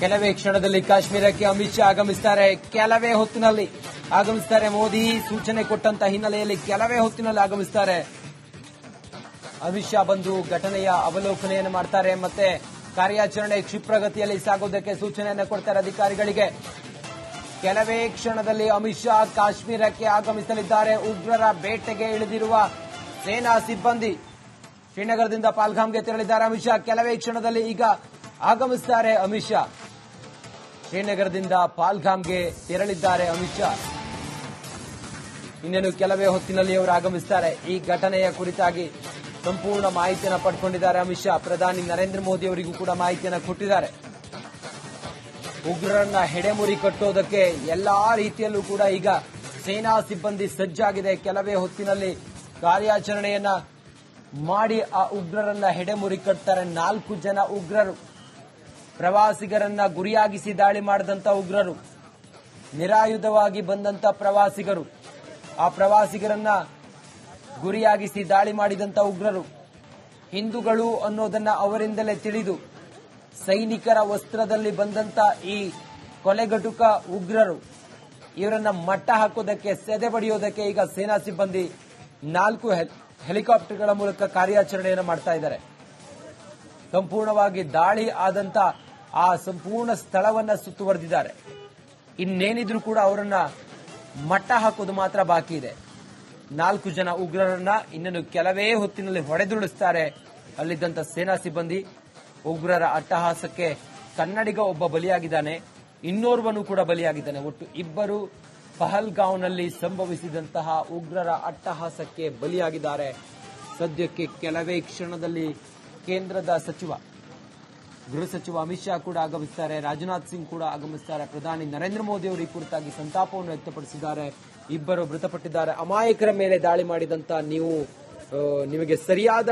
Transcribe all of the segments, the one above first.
ಕೆಲವೇ ಕ್ಷಣದಲ್ಲಿ ಕಾಶ್ಮೀರಕ್ಕೆ ಅಮಿತ್ ಶಾ ಆಗಮಿಸುತ್ತಾರೆ. ಕೆಲವೇ ಹೊತ್ತಿನಲ್ಲಿ ಆಗಮಿಸುತ್ತಾರೆ. ಮೋದಿ ಸೂಚನೆ ಕೊಟ್ಟಂತ ಹಿನ್ನೆಲೆಯಲ್ಲಿ ಕೆಲವೇ ಹೊತ್ತಿನಲ್ಲಿ ಆಗಮಿಸುತ್ತಾರೆ. ಅಮಿತ್ ಶಾ ಬಂದು ಘಟನೆಯ ಅವಲೋಕನೆಯನ್ನು ಮಾಡ್ತಾರೆ. ಮತ್ತೆ ಕಾರ್ಯಾಚರಣೆ ಕ್ಷಿಪ್ರಗತಿಯಲ್ಲಿ ಸಾಗೋದಕ್ಕೆ ಸೂಚನೆಯನ್ನು ಕೊಡ್ತಾರೆ ಅಧಿಕಾರಿಗಳಿಗೆ. ಕೆಲವೇ ಕ್ಷಣದಲ್ಲಿ ಅಮಿತ್ ಶಾ ಕಾಶ್ಮೀರಕ್ಕೆ ಆಗಮಿಸಲಿದ್ದಾರೆ. ಉಗ್ರರ ಬೇಟೆಗೆ ಇಳಿದಿರುವ ಸೇನಾ ಸಿಬ್ಬಂದಿ ಶ್ರೀನಗರದಿಂದ ಪಾಲ್ಗಾಮ್ಗೆ ತೆರಳಿದ್ದಾರೆ ಅಮಿತ್ ಶಾ. ಕೆಲವೇ ಕ್ಷಣದಲ್ಲಿ ಈಗ ಆಗಮಿಸುತ್ತಾರೆ ಅಮಿತ್ ಶಾ. ಶ್ರೀನಗರದಿಂದ ಪಾಲ್ಗಾಮ್ಗೆ ತೆರಳಿದ್ದಾರೆ ಅಮಿತ್ ಶಾ. ಇನ್ನೇನು ಕೆಲವೇ ಹೊತ್ತಿನಲ್ಲಿ ಅವರು ಆಗಮಿಸುತ್ತಾರೆ. ಈ ಘಟನೆಯ ಕುರಿತಾಗಿ ಸಂಪೂರ್ಣ ಮಾಹಿತಿಯನ್ನು ಪಡ್ಕೊಂಡಿದ್ದಾರೆ ಅಮಿತ್ ಶಾ. ಪ್ರಧಾನಿ ನರೇಂದ್ರ ಮೋದಿ ಅವರಿಗೂ ಕೂಡ ಮಾಹಿತಿಯನ್ನು ಕೊಟ್ಟಿದ್ದಾರೆ. ಉಗ್ರರನ್ನ ಹೆಡೆಮುರಿ ಕಟ್ಟೋದಕ್ಕೆ ಎಲ್ಲಾ ರೀತಿಯಲ್ಲೂ ಕೂಡ ಈಗ ಸೇನಾ ಸಿಬ್ಬಂದಿ ಸಜ್ಜಾಗಿದೆ. ಕೆಲವೇ ಹೊತ್ತಿನಲ್ಲಿ ಕಾರ್ಯಾಚರಣೆಯನ್ನ ಮಾಡಿ ಆ ಉಗ್ರರನ್ನ ಹೆಡೆಮುರಿ ಕಟ್ತಾರೆ. 4 ಜನ ಉಗ್ರರು ಪ್ರವಾಸಿಗರನ್ನ ಗುರಿಯಾಗಿಸಿ ದಾಳಿ ಮಾಡಿದಂತ ಉಗ್ರರು, ನಿರಾಯುಧವಾಗಿ ಬಂದಂತ ಪ್ರವಾಸಿಗರು, ಆ ಪ್ರವಾಸಿಗರನ್ನ ಗುರಿಯಾಗಿಸಿ ದಾಳಿ ಮಾಡಿದಂತ ಉಗ್ರರು ಹಿಂದೂಗಳು ಅನ್ನೋದನ್ನ ಅವರಿಂದಲೇ ತಿಳಿದು ಸೈನಿಕರ ವಸ್ತ್ರದಲ್ಲಿ ಬಂದಂತ ಈ ಕೊಲೆಗಟುಕ ಉಗ್ರರು ಇವರನ್ನ ಮಟ್ಟ ಹಾಕೋದಕ್ಕೆ, ಸೆದೆ ಬಡಿಯೋದಕ್ಕೆ ಈಗ ಸೇನಾ ಸಿಬ್ಬಂದಿ 4 ಹೆಲಿಕಾಪ್ಟರ್ಗಳ ಮೂಲಕ ಕಾರ್ಯಾಚರಣೆಯನ್ನು ಮಾಡ್ತಾ ಇದ್ದಾರೆ. ಸಂಪೂರ್ಣವಾಗಿ ದಾಳಿ ಆದಂತ ಆ ಸಂಪೂರ್ಣ ಸ್ಥಳವನ್ನ ಸುತ್ತುವರೆದಿದ್ದಾರೆ. ಇನ್ನೇನಿದ್ರೂ ಕೂಡ ಅವರನ್ನ ಮಟ್ಟ ಹಾಕೋದು ಮಾತ್ರ ಬಾಕಿ ಇದೆ. 4 ಜನ ಉಗ್ರರನ್ನ ಇನ್ನೇನು ಕೆಲವೇ ಹೊತ್ತಿನಲ್ಲಿ ಹೊಡೆದುರುಳಿಸುತ್ತಾರೆ ಅಲ್ಲಿದ್ದಂತ ಸೇನಾ ಸಿಬ್ಬಂದಿ. ಉಗ್ರರ ಅಟ್ಟಹಾಸಕ್ಕೆ ಕನ್ನಡಿಗ ಒಬ್ಬ ಬಲಿಯಾಗಿದ್ದಾನೆ, ಇನ್ನೋರ್ವನು ಕೂಡ ಬಲಿಯಾಗಿದ್ದಾನೆ. ಒಟ್ಟು 2 ಪಹಲ್ಗಾಂವ್ನಲ್ಲಿ ಸಂಭವಿಸಿದಂತಹ ಉಗ್ರರ ಅಟ್ಟಹಾಸಕ್ಕೆ ಬಲಿಯಾಗಿದ್ದಾರೆ. ಸದ್ಯಕ್ಕೆ ಕೆಲವೇ ಕ್ಷಣದಲ್ಲಿ ಕೇಂದ್ರದ ಗೃಹ ಸಚಿವ ಅಮಿತ್ ಶಾ ಕೂಡ ಆಗಮಿಸುತ್ತಾರೆ. ರಾಜನಾಥ್ ಸಿಂಗ್ ಕೂಡ ಆಗಮಿಸುತ್ತಾರೆ. ಪ್ರಧಾನಿ ನರೇಂದ್ರ ಮೋದಿ ಅವರು ಈ ಕುರಿತಾಗಿ ಸಂತಾಪವನ್ನು ವ್ಯಕ್ತಪಡಿಸಿದ್ದಾರೆ. 2 ಮೃತಪಟ್ಟಿದ್ದಾರೆ. ಅಮಾಯಕರ ಮೇಲೆ ದಾಳಿ ಮಾಡಿದಂತ ನಿಮಗೆ ಸರಿಯಾದ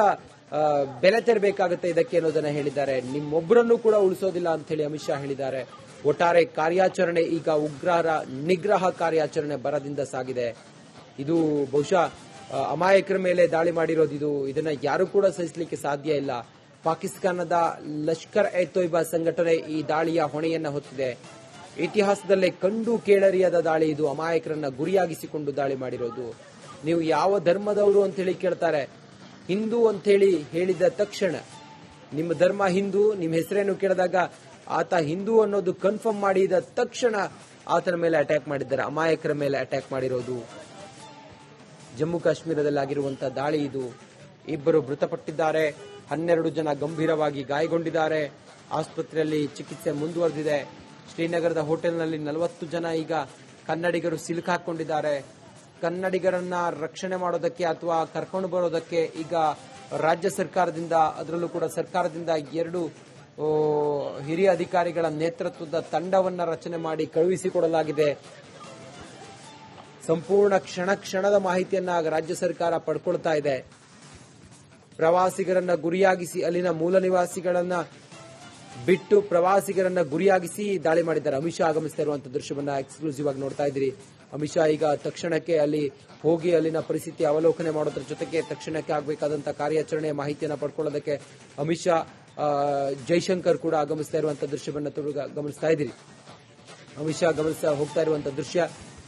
ಬೆಲೆ ತೆರಬೇಕಾಗುತ್ತೆ ಇದಕ್ಕೆ ಅನ್ನೋದನ್ನ ಹೇಳಿದ್ದಾರೆ. ನಿಮ್ಮೊಬ್ಬರನ್ನು ಕೂಡ ಉಳಿಸೋದಿಲ್ಲ ಅಂತ ಹೇಳಿ ಅಮಿತ್ ಶಾ ಹೇಳಿದ್ದಾರೆ. ಒಟ್ಟಾರೆ ಕಾರ್ಯಾಚರಣೆ ಈಗ ಉಗ್ರರ ನಿಗ್ರಹ ಕಾರ್ಯಾಚರಣೆ ಭರದಿಂದ ಸಾಗಿದೆ. ಇದು ಬಹುಶಃ ಅಮಾಯಕರ ಮೇಲೆ ದಾಳಿ ಮಾಡಿರೋದು ಇದನ್ನ ಯಾರು ಕೂಡ ಸಹಿಸಲಿಕ್ಕೆ ಸಾಧ್ಯ ಇಲ್ಲ. ಪಾಕಿಸ್ತಾನದ ಲಷ್ಕರ್ ಎ ತೊಯ್ಬಾ ಸಂಘಟನೆ ಈ ದಾಳಿಯ ಹೊಣೆಯನ್ನ ಹೊತ್ತಿದೆ. ಇತಿಹಾಸದಲ್ಲೇ ಕಂಡು ಕೇಳರಿಯದ ದಾಳಿ ಇದು. ಅಮಾಯಕರನ್ನ ಗುರಿಯಾಗಿಸಿಕೊಂಡು ದಾಳಿ ಮಾಡಿರೋದು. ನೀವು ಯಾವ ಧರ್ಮದವರು ಅಂತ ಹೇಳಿ ಕೇಳ್ತಾರೆ. ಹಿಂದೂ ಅಂತ ಹೇಳಿ ಹೇಳಿದ ತಕ್ಷಣ ನಿಮ್ಮ ಧರ್ಮ ಹಿಂದೂ, ನಿಮ್ಮ ಹೆಸರೇನು ಕೇಳಿದಾಗ ಆತ ಹಿಂದೂ ಅನ್ನೋದು ಕನ್ಫರ್ಮ್ ಮಾಡಿದ ತಕ್ಷಣ ಆತನ ಮೇಲೆ ಅಟ್ಯಾಕ್ ಮಾಡಿದ್ದಾರೆ. ಅಮಾಯಕರ ಮೇಲೆ ಅಟ್ಯಾಕ್ ಮಾಡಿರೋದು ಜಮ್ಮು ಕಾಶ್ಮೀರದಲ್ಲಿ ಆಗಿರುವಂತಹ ದಾಳಿ ಇದು. 2 ಮೃತಪಟ್ಟಿದ್ದಾರೆ. 12 ಜನ ಗಂಭೀರವಾಗಿ ಗಾಯಗೊಂಡಿದ್ದಾರೆ. ಆಸ್ಪತ್ರೆಯಲ್ಲಿ ಚಿಕಿತ್ಸೆ ಮುಂದುವರೆದಿದೆ. ಶ್ರೀನಗರದ ಹೋಟೆಲ್ನಲ್ಲಿ 40 ಜನ ಈಗ ಕನ್ನಡಿಗರು ಸಿಲುಕಾಕೊಂಡಿದ್ದಾರೆ. ಕನ್ನಡಿಗರನ್ನ ರಕ್ಷಣೆ ಮಾಡೋದಕ್ಕೆ ಅಥವಾ ಕರ್ಕೊಂಡು ಬರೋದಕ್ಕೆ ಈಗ ರಾಜ್ಯ ಸರ್ಕಾರದಿಂದ, ಅದರಲ್ಲೂ ಕೂಡ ಸರ್ಕಾರದಿಂದ 2 ಹಿರಿಯ ಅಧಿಕಾರಿಗಳ ನೇತೃತ್ವದ ತಂಡವನ್ನ ರಚನೆ ಮಾಡಿ ಕಳುಹಿಸಿಕೊಡಲಾಗಿದೆ. ಸಂಪೂರ್ಣ ಕ್ಷಣದ ಮಾಹಿತಿಯನ್ನ ರಾಜ್ಯ ಸರ್ಕಾರ ಪಡ್ಕೊಳ್ತಾ ಇದೆ. ಪ್ರವಾಸಿಗರನ್ನ ಗುರಿಯಾಗಿಸಿ, ಅಲ್ಲಿನ ಮೂಲ ನಿವಾಸಿಗಳನ್ನ ಬಿಟ್ಟು ಪ್ರವಾಸಿಗರನ್ನ ಗುರಿಯಾಗಿಸಿ ದಾಳಿ ಮಾಡಿದ್ದಾರೆ. ಅಮಿತ್ ಶಾ ಆಗಮಿಸ್ತಾ ಇರುವಂತಹ ದೃಶ್ಯವನ್ನ ಎಕ್ಸ್ಕ್ಲೂಸಿವ್ ಆಗಿ ನೋಡ್ತಾ ಇದ್ದೀರಿ. ಅಮಿತ್ ಶಾ ಈಗ ತಕ್ಷಣಕ್ಕೆ ಅಲ್ಲಿ ಹೋಗಿ ಅಲ್ಲಿನ ಪರಿಸ್ಥಿತಿ ಅವಲೋಕನೆ ಮಾಡೋದ್ರ ಜೊತೆಗೆ ತಕ್ಷಣಕ್ಕೆ ಆಗಬೇಕಾದಂತಹ ಕಾರ್ಯಾಚರಣೆಯ ಮಾಹಿತಿಯನ್ನು ಪಡ್ಕೊಳ್ಳೋದಕ್ಕೆ ಅಮಿತ್ ಶಾ, ಜೈಶಂಕರ್ ಕೂಡ ಆಗಮಿಸ್ತಾ ಇರುವಂತಹ ದೃಶ್ಯವನ್ನ ಗಮನಿಸ್ತಾ ಇದ್ದೀರಿ. ಅಮಿತ್ ಶಾ ಹೋಗ್ತಾ ಇರುವಂತಹ ದೃಶ್ಯ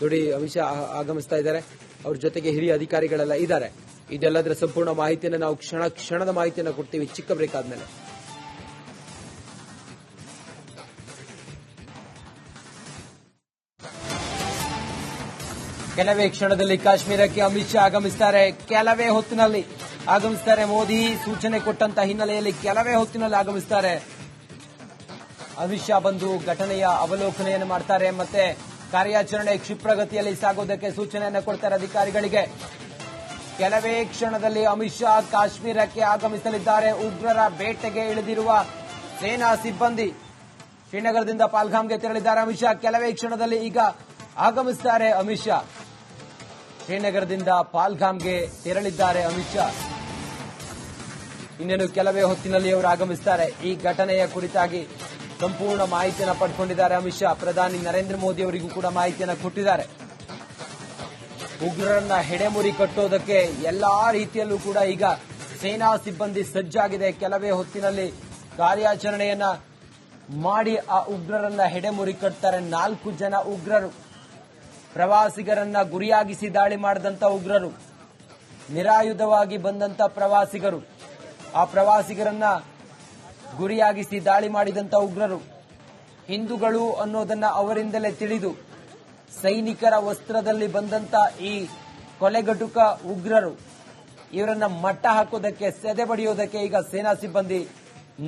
ನೋಡಿ. ಅಮಿತ್ ಶಾ ಆಗಮಿಸ್ತಾ ಇದ್ದಾರೆ. ಅವ್ರ ಜೊತೆಗೆ ಹಿರಿಯ ಅಧಿಕಾರಿಗಳೆಲ್ಲ ಇದ್ದಾರೆ. ಇದೆಲ್ಲದರ ಸಂಪೂರ್ಣ ಮಾಹಿತಿಯನ್ನು ನಾವು ಕ್ಷಣದ ಮಾಹಿತಿಯನ್ನು ಕೊಡ್ತೀವಿ ಚಿಕ್ಕ ಬ್ರೇಕ್ ಆದ್ಮೇಲೆ. ಕೆಲವೇ ಕ್ಷಣದಲ್ಲಿ ಕಾಶ್ಮೀರಕ್ಕೆ ಅಮಿತ್ ಶಾ ಆಗಮಿಸುತ್ತಾರೆ. ಕೆಲವೇ ಹೊತ್ತಿನಲ್ಲಿ ಆಗಮಿಸುತ್ತಾರೆ. ಮೋದಿ ಸೂಚನೆ ಕೊಟ್ಟಂತ ಹಿನ್ನೆಲೆಯಲ್ಲಿ ಕೆಲವೇ ಹೊತ್ತಿನಲ್ಲಿ ಆಗಮಿಸುತ್ತಾರೆ. ಅಮಿತ್ ಶಾ ಬಂದು ಘಟನೆಯ ಅವಲೋಕನೆಯನ್ನು ಮಾಡ್ತಾರೆ. ಮತ್ತೆ ಕಾರ್ಯಾಚರಣೆ ಕ್ಷಿಪ್ರಗತಿಯಲ್ಲಿ ಸಾಗೋದಕ್ಕೆ ಸೂಚನೆಯನ್ನು ಕೊಡ್ತಾರೆ ಅಧಿಕಾರಿಗಳಿಗೆ. ಕೆಲವೇ ಕ್ಷಣದಲ್ಲಿ ಅಮಿತ್ ಶಾ ಕಾಶ್ಮೀರಕ್ಕೆ ಆಗಮಿಸಲಿದ್ದಾರೆ. ಉಗ್ರರ ಬೇಟೆಗೆ ಇಳಿದಿರುವ ಸೇನಾ ಸಿಬ್ಬಂದಿ ಶ್ರೀನಗರದಿಂದ ಪಾಲ್ಗಾಮ್ಗೆ ತೆರಳಿದ್ದಾರೆ ಅಮಿತ್ ಶಾ. ಕೆಲವೇ ಕ್ಷಣದಲ್ಲಿ ಈಗ ಆಗಮಿಸುತ್ತಾರೆ ಅಮಿತ್ ಶಾ. ಶ್ರೀನಗರದಿಂದ ಪಾಲ್ಗಾಮ್ಗೆ ತೆರಳಿದ್ದಾರೆ ಅಮಿತ್ ಶಾ. ಇನ್ನೇನು ಕೆಲವೇ ಹೊತ್ತಿನಲ್ಲಿ ಅವರು ಆಗಮಿಸುತ್ತಾರೆ. ಈ ಘಟನೆಯ ಕುರಿತಾಗಿ ಸಂಪೂರ್ಣ ಮಾಹಿತಿಯನ್ನು ಪಡ್ಕೊಂಡಿದ್ದಾರೆ ಅಮಿತ್ ಶಾ. ಪ್ರಧಾನಿ ನರೇಂದ್ರ ಮೋದಿ ಅವರಿಗೂ ಕೂಡ ಮಾಹಿತಿಯನ್ನು ಕೊಟ್ಟಿದ್ದಾರೆ. ಉಗ್ರರನ್ನ ಹೆಡೆಮುರಿ ಕಟ್ಟೋದಕ್ಕೆ ಎಲ್ಲಾ ರೀತಿಯಲ್ಲೂ ಕೂಡ ಈಗ ಸೇನಾ ಸಿಬ್ಬಂದಿ ಸಜ್ಜಾಗಿದೆ. ಕೆಲವೇ ಹೊತ್ತಿನಲ್ಲಿ ಕಾರ್ಯಾಚರಣೆಯನ್ನ ಮಾಡಿ ಆ ಉಗ್ರರನ್ನ ಹೆಡೆಮುರಿ ಕಟ್ತಾರೆ. 4 ಜನ ಉಗ್ರರು ಪ್ರವಾಸಿಗರನ್ನ ಗುರಿಯಾಗಿಸಿ ದಾಳಿ ಮಾಡಿದಂತ ಉಗ್ರರು, ನಿರಾಯುಧವಾಗಿ ಬಂದಂತ ಪ್ರವಾಸಿಗರು, ಆ ಪ್ರವಾಸಿಗರನ್ನ ಗುರಿಯಾಗಿಸಿ ದಾಳಿ ಮಾಡಿದಂತ ಉಗ್ರರು ಹಿಂದೂಗಳು ಅನ್ನೋದನ್ನ ಅವರಿಂದಲೇ ತಿಳಿದು ಸೈನಿಕರ ವಸ್ತ್ರದಲ್ಲಿ ಬಂದಂತ ಈ ಕೊಲೆಗಟುಕ ಉಗ್ರರು ಇವರನ್ನ ಮಟ್ಟ ಹಾಕೋದಕ್ಕೆ, ಸೆದೆ ಬಡಿಯೋದಕ್ಕೆ ಈಗ ಸೇನಾ ಸಿಬ್ಬಂದಿ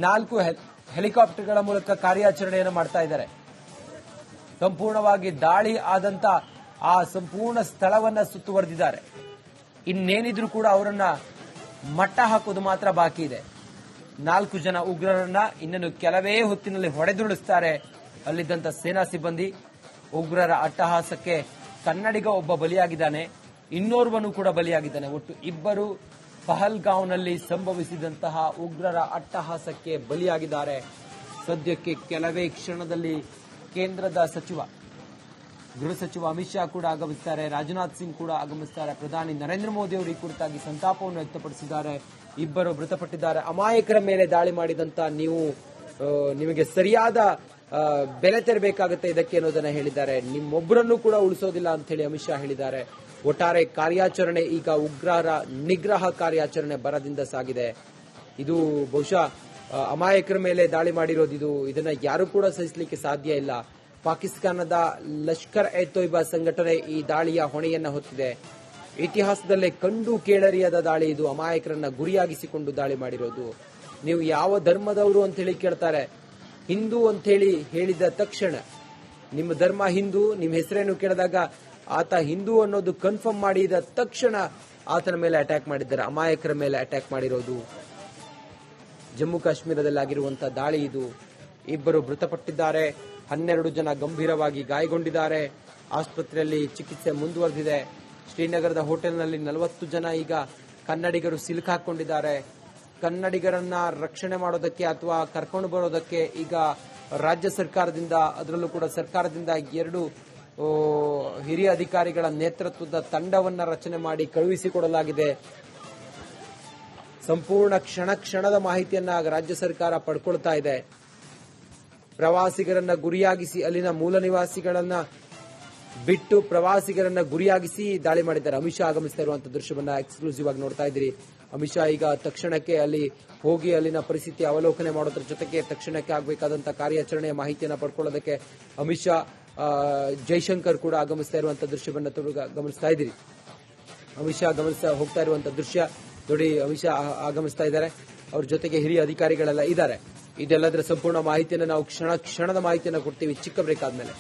4 ಹೆಲಿಕಾಪ್ಟರ್ಗಳ ಮೂಲಕ ಕಾರ್ಯಾಚರಣೆಯನ್ನು ಮಾಡ್ತಾ ಇದ್ದಾರೆ. ಸಂಪೂರ್ಣವಾಗಿ ದಾಳಿ ಆದಂತ ಆ ಸಂಪೂರ್ಣ ಸ್ಥಳವನ್ನ ಸುತ್ತುವರೆದಿದ್ದಾರೆ. ಇನ್ನೇನಿದ್ರೂ ಕೂಡ ಅವರನ್ನ ಮಟ್ಟ ಹಾಕೋದು ಮಾತ್ರ ಬಾಕಿ ಇದೆ. 4 ಜನ ಉಗ್ರರನ್ನ ಇನ್ನನ್ನು ಕೆಲವೇ ಹೊತ್ತಿನಲ್ಲಿ ಹೊಡೆದುರುಳಿಸ್ತಾರೆ ಅಲ್ಲಿದ್ದಂತ ಸೇನಾ ಸಿಬ್ಬಂದಿ. ಉಗ್ರರ ಅಟ್ಟಹಾಸಕ್ಕೆ ಕನ್ನಡಿಗ ಒಬ್ಬ ಬಲಿಯಾಗಿದ್ದಾನೆ, ಇನ್ನೋರ್ವನು ಕೂಡ ಬಲಿಯಾಗಿದ್ದಾನೆ. ಒಟ್ಟು 2 ಪಹಲ್ಗಾಂವ್ನಲ್ಲಿ ಸಂಭವಿಸಿದಂತಹ ಉಗ್ರರ ಅಟ್ಟಹಾಸಕ್ಕೆ ಬಲಿಯಾಗಿದ್ದಾರೆ. ಸದ್ಯಕ್ಕೆ ಕೆಲವೇ ಕ್ಷಣದಲ್ಲಿ ಕೇಂದ್ರದ ಗೃಹ ಸಚಿವ ಅಮಿತ್ ಶಾ ಕೂಡ ಆಗಮಿಸುತ್ತಾರೆ, ರಾಜನಾಥ್ ಸಿಂಗ್ ಕೂಡ ಆಗಮಿಸುತ್ತಾರೆ. ಪ್ರಧಾನಿ ನರೇಂದ್ರ ಮೋದಿ ಅವರು ಈ ಕುರಿತಾಗಿ ಸಂತಾಪವನ್ನು ವ್ಯಕ್ತಪಡಿಸಿದ್ದಾರೆ. 2 ಮೃತಪಟ್ಟಿದ್ದಾರೆ. ಅಮಾಯಕರ ಮೇಲೆ ದಾಳಿ ಮಾಡಿದಂತ ನಿಮಗೆ ಸರಿಯಾದ ಬೆಲೆ ತೆರಬೇಕಾಗುತ್ತೆ ಇದಕ್ಕೆ ಅನ್ನೋದನ್ನ ಹೇಳಿದ್ದಾರೆ. ನಿಮ್ಮೊಬ್ಬರನ್ನು ಕೂಡ ಉಳಿಸೋದಿಲ್ಲ ಅಂತ ಹೇಳಿ ಅಮಿತ್ ಶಾ ಹೇಳಿದ್ದಾರೆ. ಒಟ್ಟಾರೆ ಕಾರ್ಯಾಚರಣೆ ಈಗ ಉಗ್ರರ ನಿಗ್ರಹ ಕಾರ್ಯಾಚರಣೆ ಭರದಿಂದ ಸಾಗಿದೆ. ಇದು ಬಹುಶಃ ಅಮಾಯಕರ ಮೇಲೆ ದಾಳಿ ಮಾಡಿರೋದು. ಇದನ್ನ ಯಾರು ಕೂಡ ಸಹಿಸಲಿಕ್ಕೆ ಸಾಧ್ಯ ಇಲ್ಲ. ಪಾಕಿಸ್ತಾನದ ಲಷ್ಕರ್ ಎ ತೊಯ್ಬಾ ಸಂಘಟನೆ ಈ ದಾಳಿಯ ಹೊಣೆಯನ್ನ ಹೊತ್ತಿದೆ. ಇತಿಹಾಸದಲ್ಲೇ ಕಂಡು ಕೇಳರಿಯದ ದಾಳಿ ಇದು. ಅಮಾಯಕರನ್ನ ಗುರಿಯಾಗಿಸಿಕೊಂಡು ದಾಳಿ ಮಾಡಿರೋದು. ನೀವು ಯಾವ ಧರ್ಮದವರು ಅಂತ ಹೇಳಿ ಕೇಳ್ತಾರೆ. ಹಿಂದೂ ಅಂತ ಹೇಳಿ ಹೇಳಿದ ತಕ್ಷಣ ನಿಮ್ಮ ಧರ್ಮ ಹಿಂದೂ, ನಿಮ್ಮ ಹೆಸರೇನು ಕೇಳಿದಾಗ ಆತ ಹಿಂದೂ ಅನ್ನೋದು ಕನ್ಫರ್ಮ್ ಮಾಡಿದ ತಕ್ಷಣ ಆತನ ಮೇಲೆ ಅಟ್ಯಾಕ್ ಮಾಡಿದ್ದಾರೆ. ಅಮಾಯಕರ ಮೇಲೆ ಅಟ್ಯಾಕ್ ಮಾಡಿರೋದು. ಜಮ್ಮು ಕಾಶ್ಮೀರದಲ್ಲಿ ಆಗಿರುವಂತಹ ದಾಳಿ ಇದು. 2 ಮೃತಪಟ್ಟಿದ್ದಾರೆ, 12 ಜನ ಗಂಭೀರವಾಗಿ ಗಾಯಗೊಂಡಿದ್ದಾರೆ. ಆಸ್ಪತ್ರೆಯಲ್ಲಿ ಚಿಕಿತ್ಸೆ ಮುಂದುವರೆದಿದೆ. ಶ್ರೀನಗರದ ಹೋಟೆಲ್ನಲ್ಲಿ 40 ಜನ ಈಗ ಕನ್ನಡಿಗರು ಸಿಲುಕಾಕೊಂಡಿದ್ದಾರೆ. ಕನ್ನಡಿಗರನ್ನ ರಕ್ಷಣೆ ಮಾಡೋದಕ್ಕೆ ಅಥವಾ ಕರ್ಕೊಂಡು ಬರೋದಕ್ಕೆ ಈಗ ರಾಜ್ಯ ಸರ್ಕಾರದಿಂದ, ಅದರಲ್ಲೂ ಕೂಡ ಸರ್ಕಾರದಿಂದ 2 ಹಿರಿಯ ಅಧಿಕಾರಿಗಳ ನೇತೃತ್ವದ ತಂಡವನ್ನ ರಚನೆ ಮಾಡಿ ಕಳುಹಿಸಿಕೊಡಲಾಗಿದೆ. ಸಂಪೂರ್ಣ ಕ್ಷಣದ ಮಾಹಿತಿಯನ್ನ ರಾಜ್ಯ ಸರ್ಕಾರ ಪಡ್ಕೊಳ್ತಾ ಇದೆ. ಪ್ರವಾಸಿಗರನ್ನ ಗುರಿಯಾಗಿಸಿ, ಅಲ್ಲಿನ ಮೂಲ ನಿವಾಸಿಗಳನ್ನ ಬಿಟ್ಟು ಪ್ರವಾಸಿಗರನ್ನ ಗುರಿಯಾಗಿಸಿ ದಾಳಿ ಮಾಡಿದ್ದಾರೆ. ಅಮಿತ್ ಶಾ ಆಗಮಿಸ್ತಾ ಇರುವಂತಹ ದೃಶ್ಯವನ್ನ ಎಕ್ಸ್ಕ್ಲೂಸಿವ್ ಆಗಿ ನೋಡ್ತಾ ಇದ್ದೀರಿ. ಅಮಿತ್ ಶಾ ಈಗ ತಕ್ಷಣಕ್ಕೆ ಅಲ್ಲಿ ಹೋಗಿ ಅಲ್ಲಿನ ಪರಿಸ್ಥಿತಿ ಅವಲೋಕನೆ ಮಾಡೋದ್ರ ಜೊತೆಗೆ ತಕ್ಷಣಕ್ಕೆ ಆಗಬೇಕಾದಂತಹ ಕಾರ್ಯಾಚರಣೆಯ ಮಾಹಿತಿಯನ್ನು ಪಡ್ಕೊಳ್ಳೋದಕ್ಕೆ ಅಮಿತ್ ಶಾ, ಜೈಶಂಕರ್ ಕೂಡ ಆಗಮಿಸ್ತಾ ಇರುವಂತಹ ದೃಶ್ಯವನ್ನ ಗಮನಿಸ್ತಾ ಇದ್ದೀರಿ. ಅಮಿತ್ ಶಾ ಹೋಗ್ತಾ ಇರುವಂತಹ ದೃಶ್ಯ ನೋಡಿ. ಅಮಿತ್ ಶಾ ಆಗಮಿಸ್ತಾ ಇದ್ದಾರೆ, ಅವ್ರ ಜೊತೆಗೆ ಹಿರಿಯ ಅಧಿಕಾರಿಗಳೆಲ್ಲ ಇದ್ದಾರೆ. ಇದೆಲ್ಲದರ ಸಂಪೂರ್ಣ ಮಾಹಿತಿಯನ್ನು ನಾವು ಕ್ಷಣದ ಮಾಹಿತಿಯನ್ನು ಕೊಡ್ತೀವಿ ಚಿಕ್ಕ ಬ್ರೇಕ್ ಆದ್ಮೇಲೆ.